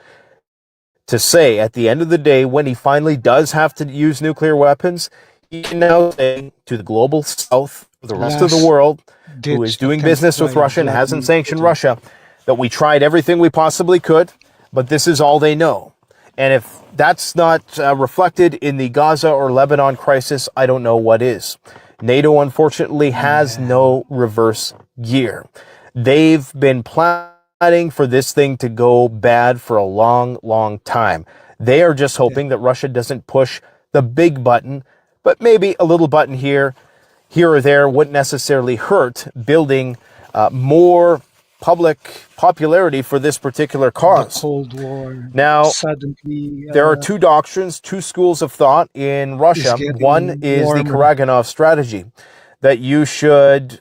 to say, at the end of the day, when he finally does have to use nuclear weapons, he can now say to the global south, the rest of the world, who is doing business with Russia and hasn't sanctioned Russia, that we tried everything we possibly could, but this is all they know. And if that's not reflected in the Gaza or Lebanon crisis, I don't know what is. NATO, unfortunately, has no reverse gear. They've been planning for this thing to go bad for a long, long time. They are just hoping that Russia doesn't push the big button, but maybe a little button here or there wouldn't necessarily hurt building more public popularity for this particular The cause. Cold War Now, suddenly there are two doctrines, two schools of thought in is Russia. One getting is the warmer. Karaganov strategy, that you should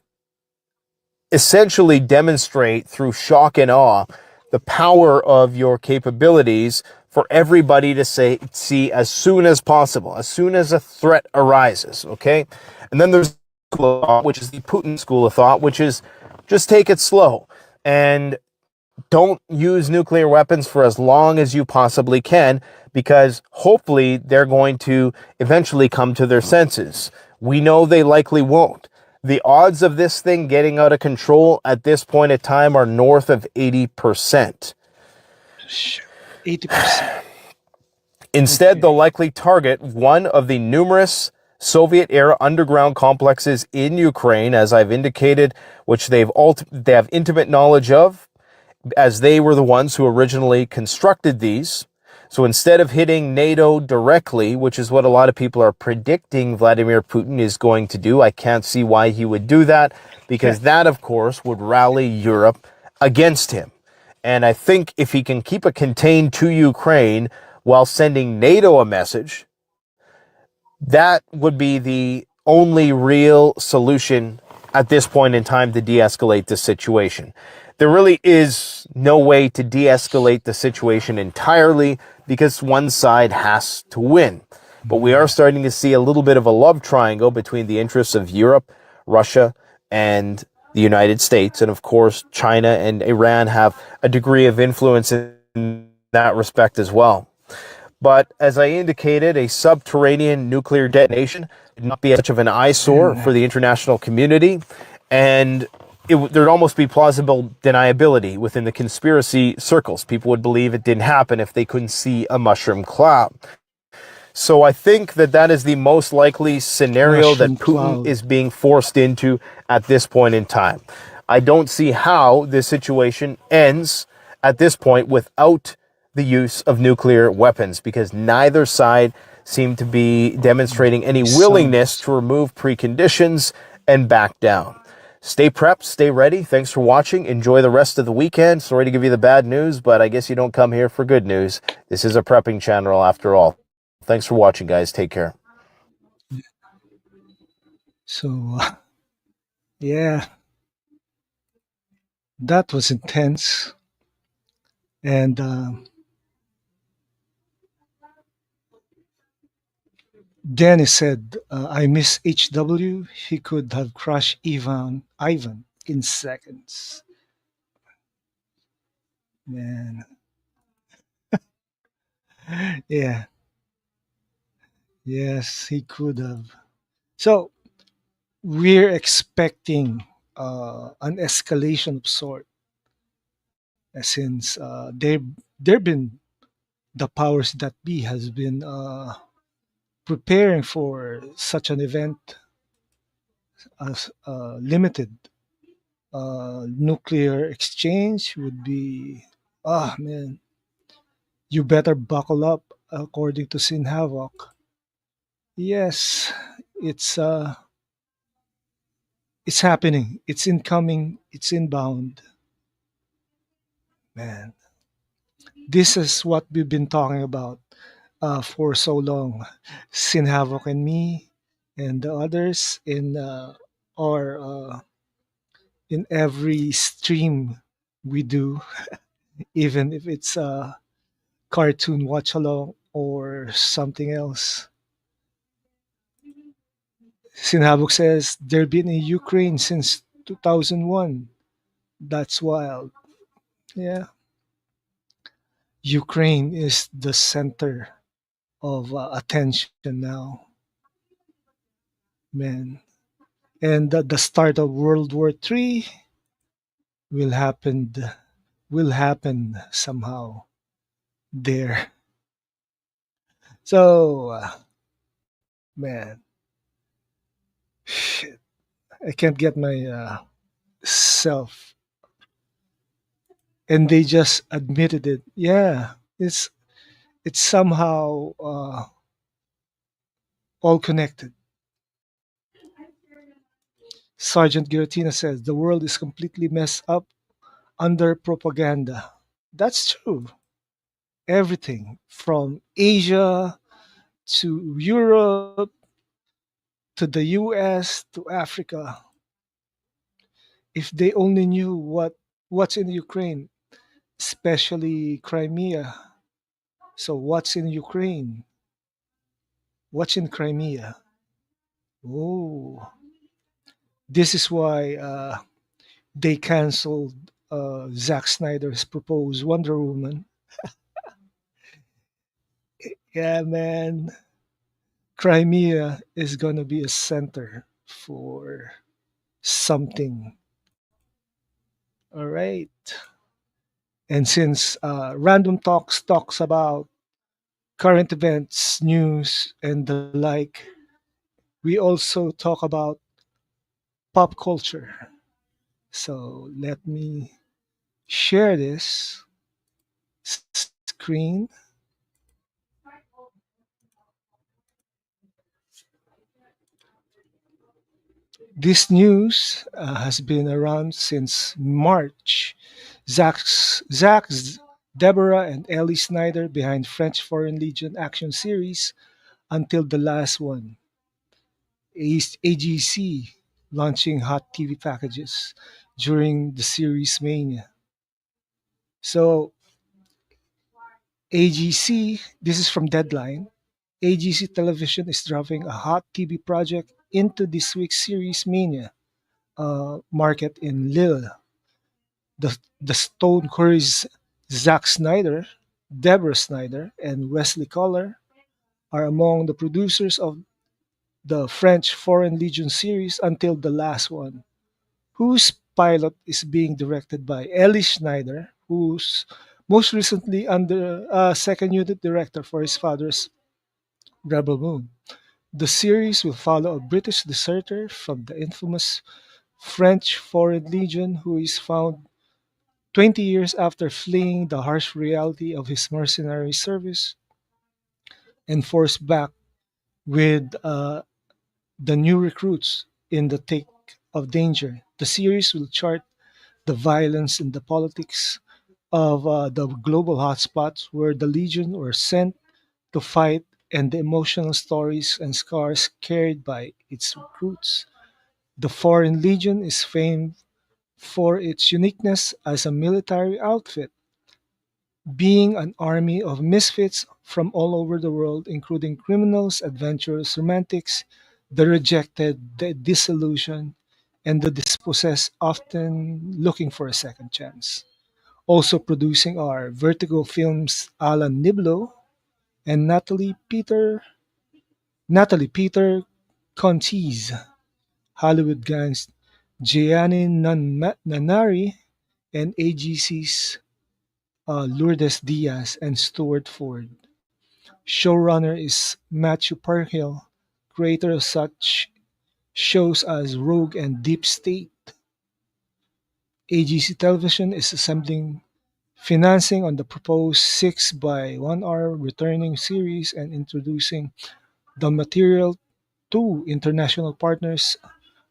essentially demonstrate through shock and awe the power of your capabilities for everybody to see as soon as possible, as soon as a threat arises, okay? And then there's school of thought, which is the Putin school of thought, which is just take it slow and don't use nuclear weapons for as long as you possibly can, because hopefully they're going to eventually come to their senses. We know they likely won't. The odds of this thing getting out of control at this point in time are north of 80%. 80%. Instead, they'll likely target one of the numerous Soviet-era underground complexes in Ukraine, as I've indicated, which they have intimate knowledge of, as they were the ones who originally constructed these. So instead of hitting NATO directly, which is what a lot of people are predicting Vladimir Putin is going to do, I can't see why he would do that, because that, of course, would rally Europe against him. And I think if he can keep it contained to Ukraine while sending NATO a message, that would be the only real solution at this point in time to de-escalate the situation. There really is no way to de-escalate the situation entirely because one side has to win. But we are starting to see a little bit of a love triangle between the interests of Europe, Russia, and the United States. And of course, China and Iran have a degree of influence in that respect as well. But as I indicated, a subterranean nuclear detonation would not be such of an eyesore for the international community. And there'd almost be plausible deniability within the conspiracy circles. People would believe it didn't happen if they couldn't see a mushroom cloud. So I think that is the most likely scenario that Putin is being forced into at this point in time. I don't see how this situation ends at this point without the use of nuclear weapons, because neither side seem to be demonstrating any willingness to remove preconditions and back down. Stay prepped, stay ready. Thanks for watching. Enjoy the rest of the weekend. Sorry to give you the bad news, but I guess you don't come here for good news. This is a prepping channel after all. Thanks for watching, guys. Take care. So, yeah, that was intense. And Dennis said, I miss HW. He could have crushed Ivan in seconds. Man. Yeah. Yes, he could have. So we're expecting an escalation of sort, since there been the powers that be has been preparing for such an event as limited nuclear exchange would be. Ah, man, you better buckle up, according to Sin Havoc. Yes, it's uh it's happening. It's incoming. It's inbound. Man, this is what we've been talking about for so long. Sin Havoc and me and the others our in every stream we do, even if it's a cartoon watch along or something else. Sin Havoc says they've been in Ukraine since 2001. That's wild. Yeah. Ukraine is the center of attention now, man. And the start of World War III will happen will happen somehow there. So, man, Shit, I can't get my self, and they just admitted it. Yeah, it's somehow all connected. Sergeant Giratina says the world is completely messed up under propaganda. That's true. Everything from Asia to Europe to the US to Africa. If they only knew what's in Ukraine, especially Crimea. So what's in Ukraine? What's in Crimea? Oh, this is why they canceled Zack Snyder's proposed Wonder Woman. Yeah, man, Crimea is gonna be a center for something. All right. And since Random Talks talks about current events, news, and the like, we also talk about pop culture. So let me share this screen. This news has been around since March. Zach's Deborah and Ellie Snyder behind French Foreign Legion action series until the last one. AGC launching hot TV packages during the series mania. So AGC, this is from Deadline. AGC Television is dropping a hot TV project into this week's series mania market in Lille. The Stone Curry's Zack Snyder, Deborah Snyder, and Wesley Collar are among the producers of the French Foreign Legion series until the last one, whose pilot is being directed by Ellie Schneider, who's most recently under second unit director for his father's Rebel Moon. The series will follow a British deserter from the infamous French Foreign Legion who is found 20 years after fleeing the harsh reality of his mercenary service and forced back with the new recruits in the thick of danger. The series will chart the violence and the politics of the global hotspots where the Legion were sent to fight and the emotional stories and scars carried by its recruits. The Foreign Legion is famed for its uniqueness as a military outfit, being an army of misfits from all over the world, including criminals, adventurers, romantics, the rejected, the disillusioned, and the dispossessed, often looking for a second chance. Also producing are Vertigo Films' Alan Niblo and Natalie Peter Conti's Hollywood Gangs Gianni Nanari and AGC's Lourdes Diaz and Stuart Ford. Showrunner is Matthew Parhill, creator of such shows as Rogue and Deep State. AGC Television is assembling financing on the proposed 6 by 1 hour returning series and introducing the material to international partners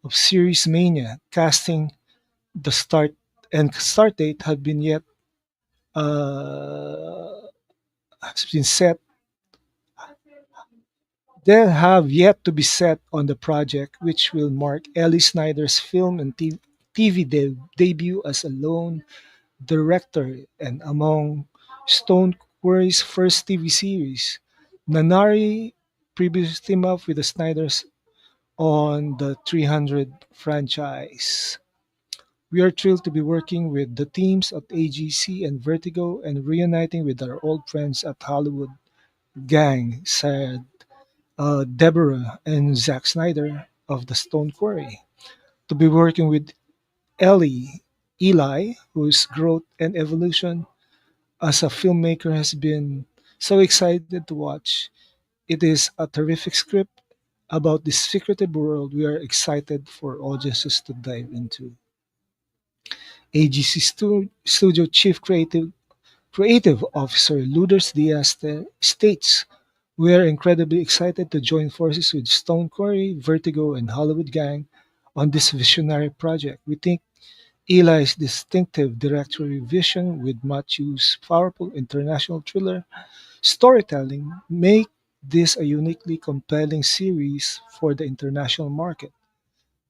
of Series Mania. Casting the start date have been yet has been set they have yet to be set on the project, which will mark Ellie Snyder's film and TV debut as a lone director and among Stone Quarry's first TV series. Nanari previously teamed up with the Snyders on the 300 franchise. We are thrilled to be working with the teams at AGC and Vertigo and reuniting with our old friends at Hollywood Gang, said Deborah and Zack Snyder of the Stone Quarry. To be working with Eli, whose growth and evolution as a filmmaker has been so excited to watch. It is a terrific script, about this secretive world we are excited for audiences to dive into. AGC Studio Chief Creative Officer Lourdes Diaz states, "We are incredibly excited to join forces with Stone Quarry, Vertigo, and Hollywood Gang on this visionary project. We think Eli's distinctive directorial vision with Matthew's powerful international thriller storytelling make this a uniquely compelling series for the international market.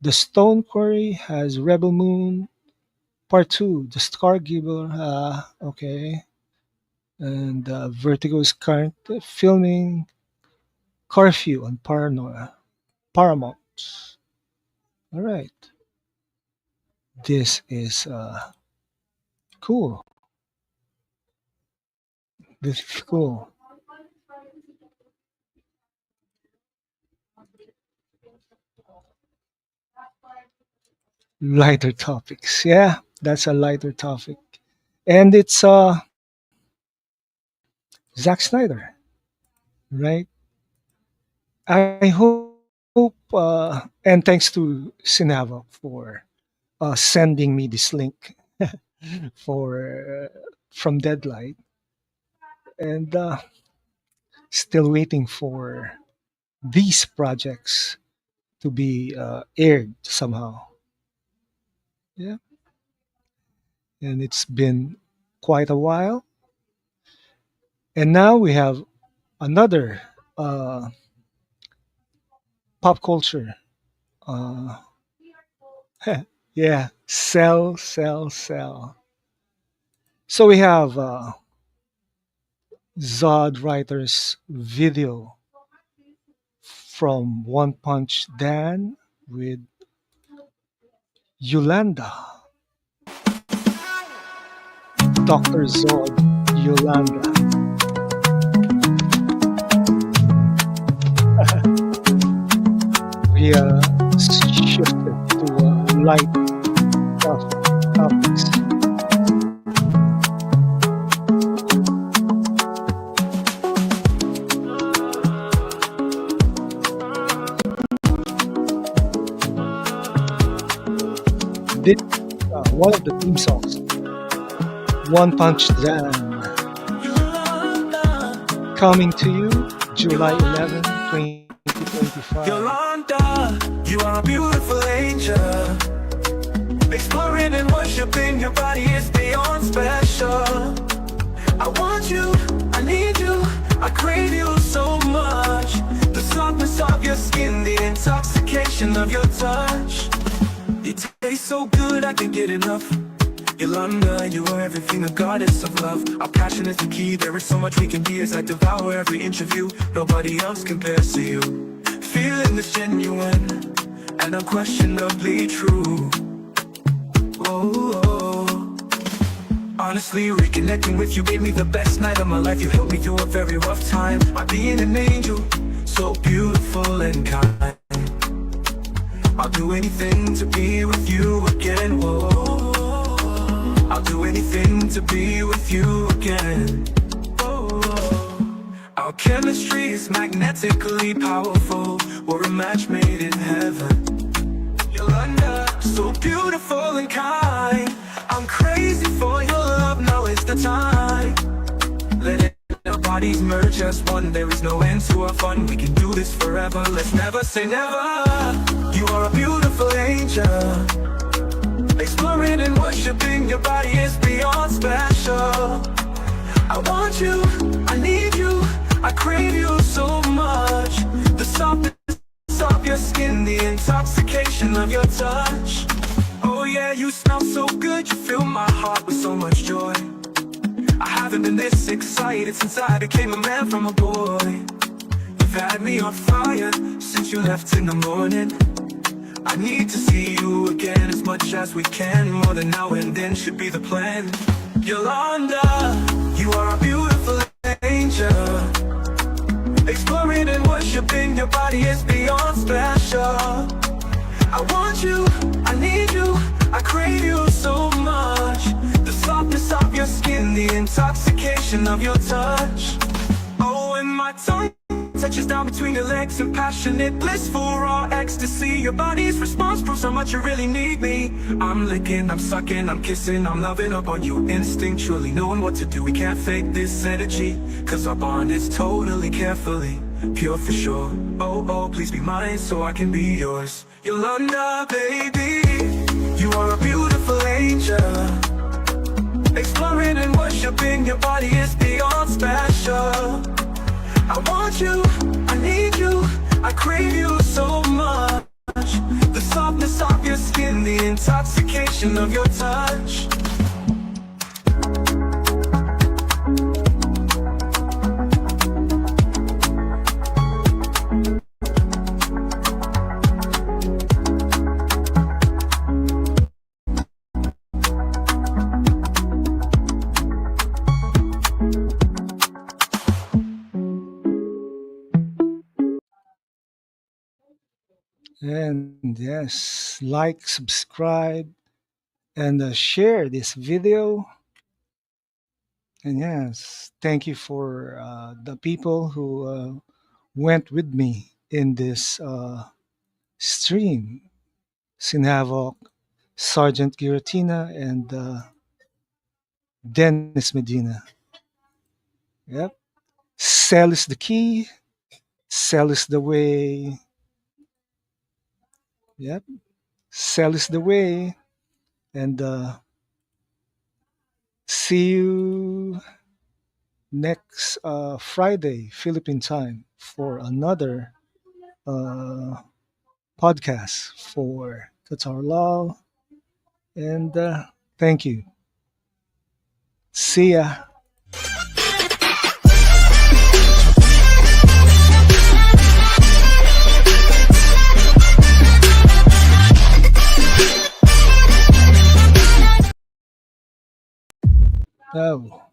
The Stone Quarry has Rebel Moon Part 2, The Scargiver, okay, and Vertigo is currently filming Curfew on Paramount. All right, this is cool. This is cool. Lighter topics. Yeah, that's a lighter topic. And it's Zack Snyder, right? I hope, and thanks to Sinava for sending me this link for from Deadline, and still waiting for these projects to be aired somehow. Yeah, and it's been quite a while, and now we have another pop culture. Uh, yeah, sell, sell, sell. So we have Zod Writer's video from One Punch Dan with Yolanda, Dr. Zod Yolanda. We shifted to light topics. This one of the theme songs, One Punch Dan, coming to you July 11, 2025. Yolanda, you are a beautiful angel. Exploring and worshiping your body is beyond special. I want you, I need you, I crave you so much. The softness of your skin, the intoxication of your touch. You taste so good, I can't get enough. Yolanda, you are everything, a goddess of love. Our passion is the key, there is so much we can be as I devour every inch of you. Nobody else compares to you. Feeling this genuine and unquestionably true. Oh, oh. Honestly, reconnecting with you gave me the best night of my life. You helped me through a very rough time. My being an angel, so beautiful and kind. I'll do anything to be with you again. Whoa. I'll do anything to be with you again. Our chemistry is magnetically powerful. We're a match made in heaven. Yolanda, so beautiful and kind. I'm crazy for your love, now is the time. Let our bodies merge as one. There is no end to our fun. We can do this forever, let's never say never. You are a beautiful angel. Exploring and worshiping your body is beyond special. I want you, I need you, I crave you so much. The softness of your skin, the intoxication of your touch. Oh yeah, you smell so good, you fill my heart with so much joy. I haven't been this excited since I became a man from a boy. You've had me on fire since you left in the morning. I need to see you again as much as we can. More than now and then should be the plan. Yolanda, you are a beautiful angel. Exploring and worshiping your body is beyond special. I want you, I need you, I crave you so much. The softness of your skin, the intoxication of your touch. Oh, and my tongue touches down between your legs and passionate, blissful, raw ecstasy. Your body's response proves how much you really need me. I'm licking, I'm sucking, I'm kissing, I'm loving up on you instinctually, knowing what to do. We can't fake this energy, cause our bond is totally carefully pure for sure. Oh, oh, please be mine so I can be yours. Yolanda, baby, you are a beautiful angel. Exploring and worshiping your body is beyond special. I want you, I need you, I crave you so much. The softness of your skin, the intoxication of your touch. And yes, like, subscribe, and share this video. And yes, thank you for the people who went with me in this stream. Sinhavok, Sergeant Giratina, and Dennis Medina. Yep. Sell is the key. Sell is the way. Yep. Sell is the way. And see you next Friday, Philippine time, for another podcast for Katar Lhal. And thank you. See ya. Oh.